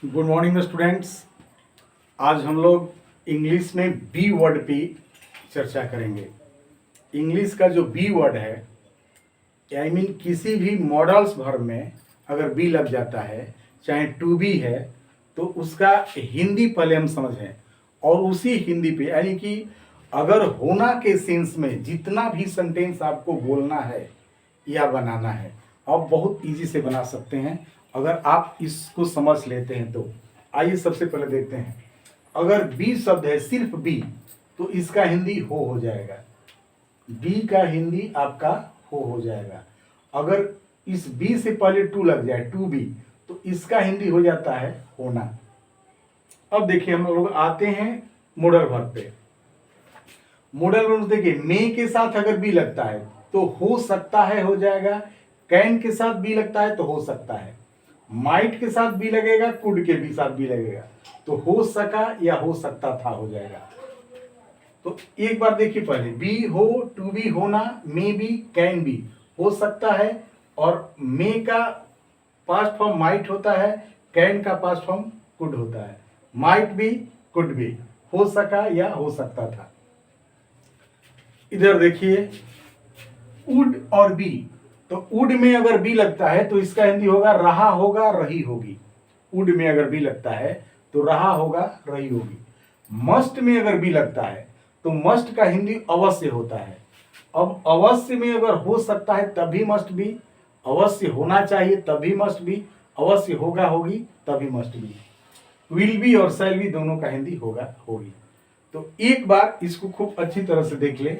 Good morning students. आज हम लोग इंग्लिश में बी वर्ड पे चर्चा करेंगे। इंग्लिश का जो बी वर्ड है, आई मीन किसी भी मॉडल्स वर्ब में अगर बी लग जाता है, चाहे टू बी है, तो उसका हिंदी पहले हम समझें और उसी हिंदी पे यानी कि अगर होना के सेंस में जितना भी सेंटेंस आपको बोलना है या बनाना है, आप बहुत इजी से बना सकते हैं अगर आप इसको समझ लेते हैं तो। आइए सबसे पहले देखते हैं। अगर बी शब्द है, सिर्फ बी, तो इसका हिंदी हो जाएगा। बी का हिंदी आपका हो जाएगा। अगर इस बी से पहले टू लग जाए, टू बी, तो इसका हिंदी हो जाता है होना। अब देखिए हम लोग आते हैं मॉडल वर्ब पे। मॉडल वर्ब देखिए, मे के साथ अगर बी लगता है तो हो सकता है हो जाएगा। कैन के साथ बी लगता है तो हो सकता है। माइट के साथ बी लगेगा, कुड के भी साथ बी लगेगा तो हो सका या हो सकता था हो जाएगा। तो एक बार देखिए पहले, बी हो, टू बी होना, मे बी, कैन बी, हो सकता है। और मे का पास्ट फॉर्म माइट होता है, कैन का पास्ट फॉर्म कुड होता है। माइट बी, कुड बी, हो सका या हो सकता था। इधर देखिए वुड और बी, तो वुड में अगर बी लगता है तो इसका हिंदी होगा रहा होगा, रही होगी। वुड में अगर बी लगता है तो रहा होगा, रही होगी। मस्ट में अगर बी लगता है तो मस्ट का हिंदी अवश्य होता है। अब अवश्य में अगर हो सकता है तभी मस्ट बी, अवश्य होना चाहिए तभी मस्ट बी, अवश्य होगा होगी तभी मस्ट बी। विल बी और शैल बी दोनों का हिंदी होगा होगी। तो एक बार इसको खूब अच्छी तरह से देख ले।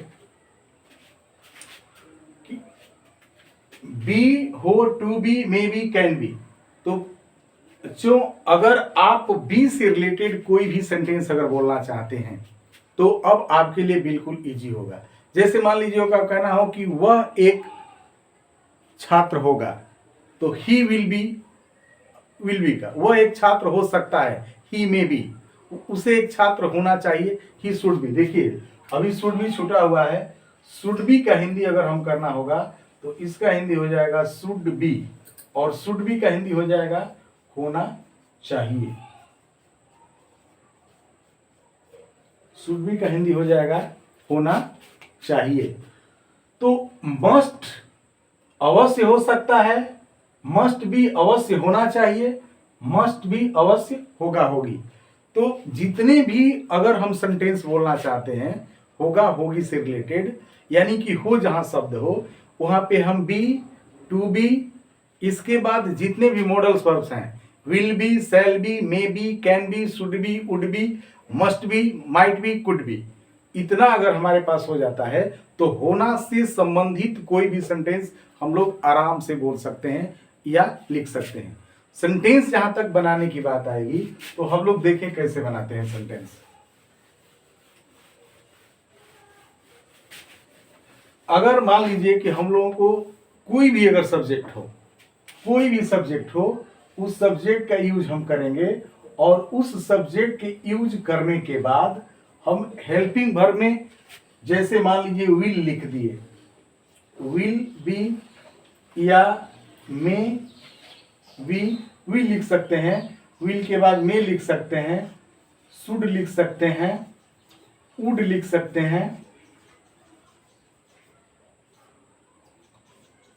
बी हो, to be, may be, can be, तो बच्चों अगर आप बी से रिलेटेड कोई भी सेंटेंस अगर बोलना चाहते हैं तो अब आपके लिए बिल्कुल इजी होगा। जैसे मान लीजिए का कहना हो कि वह एक छात्र होगा, तो ही विल बी का वह एक छात्र हो सकता है, ही मे बी, उसे एक छात्र होना चाहिए, ही शुड बी। देखिए अभी शुड बी छूटा हुआ है। शुड बी का हिंदी अगर हम करना होगा तो इसका हिंदी हो जाएगा शुड बी, और शुड बी का हिंदी हो जाएगा होना चाहिए। शुड बी का हिंदी हो जाएगा होना चाहिए। तो मस्ट अवश्य हो सकता है, मस्ट बी अवश्य होना चाहिए, मस्ट बी अवश्य होगा होगी। तो जितने भी अगर हम सेंटेंस बोलना चाहते हैं होगा होगी से रिलेटेड, यानी कि हो जहां शब्द हो वहां पे हम बी, टू बी, इसके बाद जितने भी मॉडल्स वर्ब्स हैं, will be, shall be, may be, can B, should be, would be, must be, might be, could be, इतना अगर हमारे पास हो जाता है तो होना से संबंधित कोई भी सेंटेंस हम लोग आराम से बोल सकते हैं या लिख सकते हैं। सेंटेंस जहां तक बनाने की बात आएगी तो हम लोग देखें कैसे बनाते हैं सेंटेंस। अगर मान लीजिए कि हम लोगों को कोई भी अगर सब्जेक्ट हो, कोई भी सब्जेक्ट हो, उस सब्जेक्ट का यूज हम करेंगे और उस सब्जेक्ट के यूज करने के बाद हम हेल्पिंग वर्ब में जैसे मान लीजिए विल लिख दिए, विल बी या मे बी, विल लिख सकते हैं, विल के बाद मे लिख सकते हैं, शुड लिख सकते हैं, वुड लिख सकते हैं,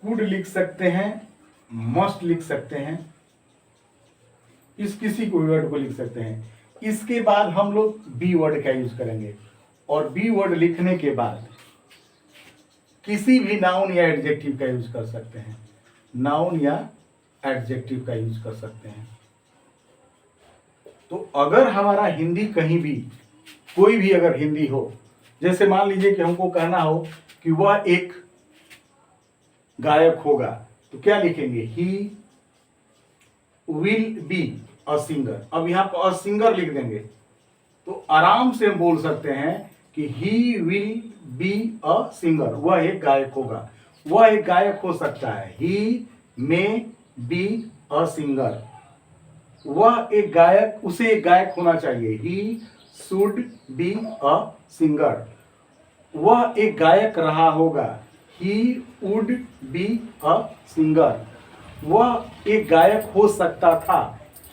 कुड लिख सकते हैं, मस्ट लिख सकते हैं, इस किसी कोई वर्ड को लिख सकते हैं। इसके बाद हम लोग बी वर्ड का यूज करेंगे और बी वर्ड लिखने के बाद किसी भी नाउन या एडजेक्टिव का यूज कर सकते हैं, नाउन या एडजेक्टिव का यूज कर सकते हैं। तो अगर हमारा हिंदी कहीं भी कोई भी अगर हिंदी हो, जैसे मान लीजिए कि हमको कहना हो कि वह एक गायक होगा, तो क्या लिखेंगे, he will be a singer. अब यहां पर अ सिंगर लिख देंगे तो आराम से हम बोल सकते हैं कि he will be a singer, वह एक गायक होगा, वह एक गायक हो सकता है, ही मे बी अ सिंगर, वह एक गायक, उसे एक गायक होना चाहिए, he should be a singer, वह एक गायक रहा होगा, he would be a singer, वह एक गायक हो सकता था,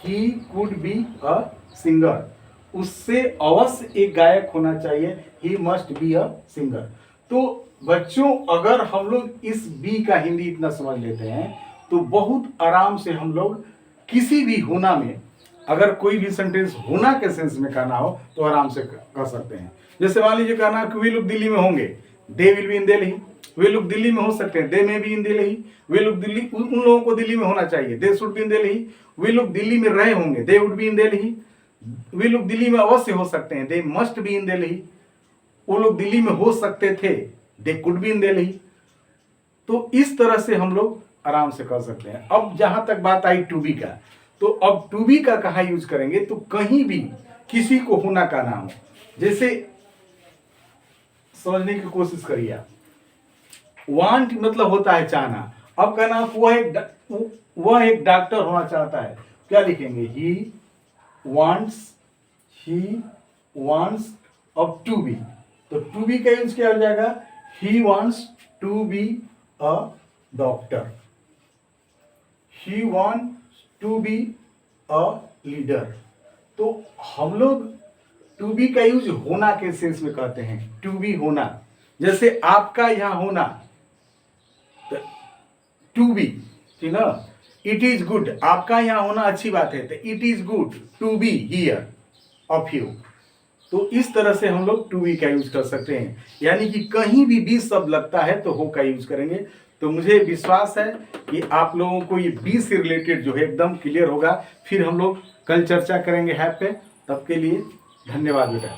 he could be a singer, उससे अवश्य एक गायक होना चाहिए, he must be a singer. तो बच्चों अगर हम लोग इस बी का हिंदी इतना समझ लेते हैं तो बहुत आराम से हम लोग किसी भी होना में, अगर कोई भी सेंटेंस होना के सेंस में कहना हो तो आराम से कर सकते हैं। जैसे मान लीजिए कहना कि वे लोग दिल्ली में होंगे, they will be in Delhi, वे लोग दिल्ली में हो सकते हैं, दे में बी इन दिल्ली, वे लोग दिल्ली, उन लोगों को दिल्ली में होना चाहिए, they should be in Delhi, वे लोग दिल्ली में रहे होंगे, they would be in Delhi, वे लोग दिल्ली में अवश्य हो सकते हैं, they must be in Delhi, वो लोग दिल्ली में हो सकते थे, they could be in Delhi. तो इस तरह से हम लोग आराम से कर सकते हैं। अब जहां तक बात आई टू बी का, तो अब टू बी का कहाँ यूज करेंगे, तो कहीं भी किसी को होना का नाम, जैसे समझने की कोशिश करिए आप, वांट मतलब होता है चाहना, अब कहना वह एक डॉक्टर होना चाहता है, क्या लिखेंगे, ही वांट्स अब टू बी, तो टू बी का यूज क्या हो जाएगा, he wants to be a doctor, he wants to be a leader. तो हम लोग टू बी का यूज होना के सेंस में कहते हैं, टू बी होना, जैसे आपका यहां होना, टू बी, ठीक ना, इट इज गुड, आपका यहां होना अच्छी बात है, तो it is good to be here of you. तो इस तरह से हम लोग टू बी का यूज कर सकते हैं, यानी कि कहीं भी बी शब्द लगता है तो हो का यूज करेंगे। तो मुझे विश्वास है कि आप लोगों को ये बी से रिलेटेड जो है एकदम क्लियर होगा। फिर हम लोग कल चर्चा करेंगे हैव पे, तब के लिए धन्यवाद बेटा।